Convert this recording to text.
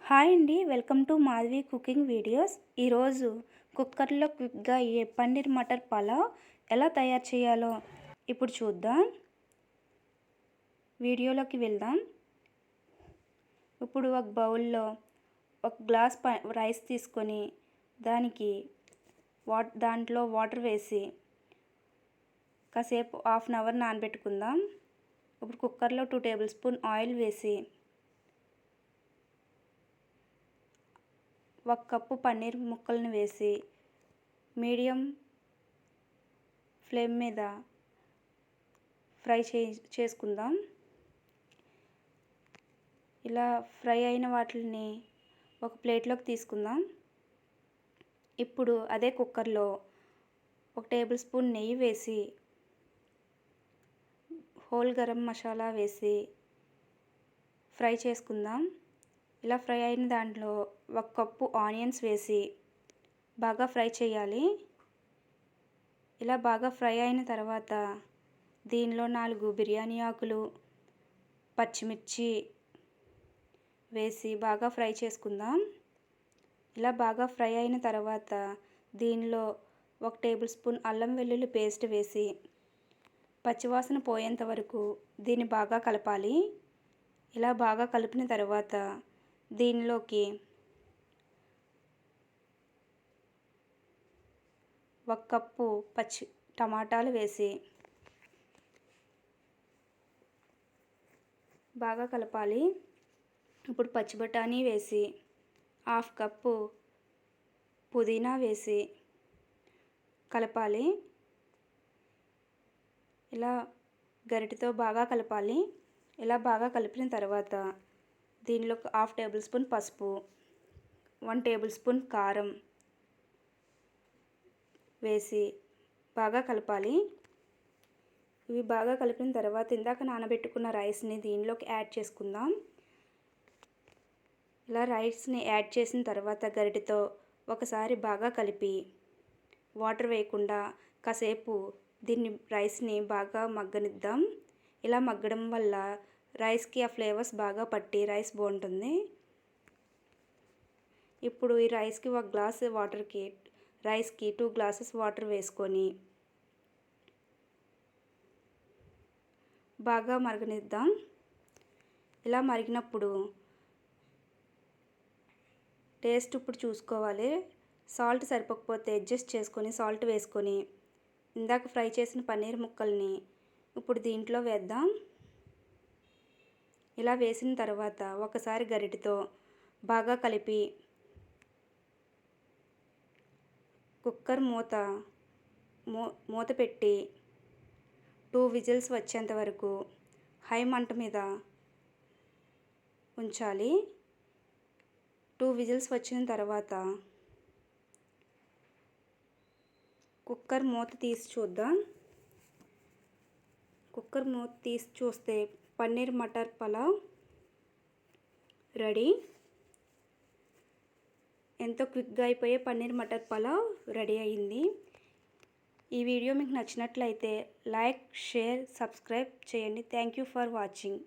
Hi అండి, welcome to Madhavi cooking videos. ఈరోజు కుక్కర్లో క్విక్గా అయ్యే పన్నీర్ మటర్ పలావ్ ఎలా తయారు చేయాలో ఇప్పుడు చూద్దాం. వీడియోలోకి వెళ్దాం. ఇప్పుడు ఒక బౌల్లో ఒక గ్లాస్ రైస్ తీసుకొని దాంట్లో వాటర్ వేసి కాసేపు హాఫ్ అన్ అవర్ నానబెట్టుకుందాం. ఇప్పుడు కుక్కర్లో 2 టేబుల్ స్పూన్ ఆయిల్ వేసి 1 కప్పు పన్నీర్ ముక్కలను వేసి మీడియం ఫ్లేమ్ మీద ఫ్రై చేసుకుందాం. ఇలా ఫ్రై అయిన వాటిని ఒక ప్లేట్లోకి తీసుకుందాం. ఇప్పుడు అదే కుక్కర్లో 1 టేబుల్ స్పూన్ నెయ్యి వేసి హోల్ గరం మసాలా వేసి ఫ్రై చేసుకుందాం. ఇలా ఫ్రై అయిన దాంట్లో 1 కప్పు ఆనియన్స్ వేసి బాగా ఫ్రై చేయాలి. ఇలా బాగా ఫ్రై అయిన తర్వాత దీనిలో 4 బిర్యానీ ఆకులు, పచ్చిమిర్చి వేసి బాగా ఫ్రై చేసుకుందాం. ఇలా బాగా ఫ్రై అయిన తర్వాత దీనిలో 1 టేబుల్ స్పూన్ అల్లం వెల్లుల్లి పేస్ట్ వేసి పచ్చివాసన పోయేంత వరకు దీన్ని బాగా కలపాలి. ఇలా బాగా కలిపిన తర్వాత దీనిలోకి 1 కప్పు పచ్చి టమాటాలు వేసి బాగా కలపాలి. ఇప్పుడు పచ్చి బఠానీ వేసి 1/2 కప్పు పుదీనా వేసి కలపాలి. ఇలా గరిటెతో బాగా కలపాలి. ఇలా బాగా కలిపిన తర్వాత దీనిలో 1/2 టేబుల్ స్పూన్ పసుపు, 1 టేబుల్ స్పూన్ కారం వేసి బాగా కలపాలి. ఇవి బాగా కలిపిన తర్వాత ఇందాక నానబెట్టుకున్న రైస్ని దీనిలోకి యాడ్ చేసుకుందాం. ఇలా రైస్ని యాడ్ చేసిన తర్వాత గరిటెతో ఒకసారి బాగా కలిపి వాటర్ వేయకుండా కాసేపు రైస్ని బాగా మగ్గనిద్దాం. ఇలా మగ్గడం వల్ల రైస్కి ఆ ఫ్లేవర్స్ బాగా పట్టి రైస్ బాగుంటుంది. ఇప్పుడు ఈ రైస్కి 1 గ్లాస్ రైస్కి 2 గ్లాసెస్ వాటర్ వేసుకొని బాగా మరగనిద్దాం. ఇలా మరిగినప్పుడు టేస్ట్ ఇప్పుడు చూసుకోవాలి. సాల్ట్ సరిపోకపోతే అడ్జస్ట్ చేసుకొని సాల్ట్ వేసుకొని ఇందాక ఫ్రై చేసిన పన్నీర్ ముక్కల్ని ఇప్పుడు దీంట్లో వేద్దాం. ఇలా వేసిన తర్వాత ఒకసారి గరిటెతో బాగా కలిపి కుక్కర్ మూత పెట్టి 2 విజిల్స్ వచ్చేంత వరకు హై మంట మీద ఉంచాలి. 2 విజిల్స్ వచ్చిన తర్వాత కుక్కర్ మూత తీసి చూద్దాం. కుక్కర్ మూత తీసి చూస్తే పన్నీర్ మటర్ పలావ్ రెడీ. ఎంతో క్విక్గా అయిపోయే పన్నీర్ మటర్ పలావ్ రెడీ అయింది. ఈ వీడియో మీకు నచ్చినట్లయితే లైక్, షేర్, సబ్స్క్రైబ్ చేయండి. Thank you for watching.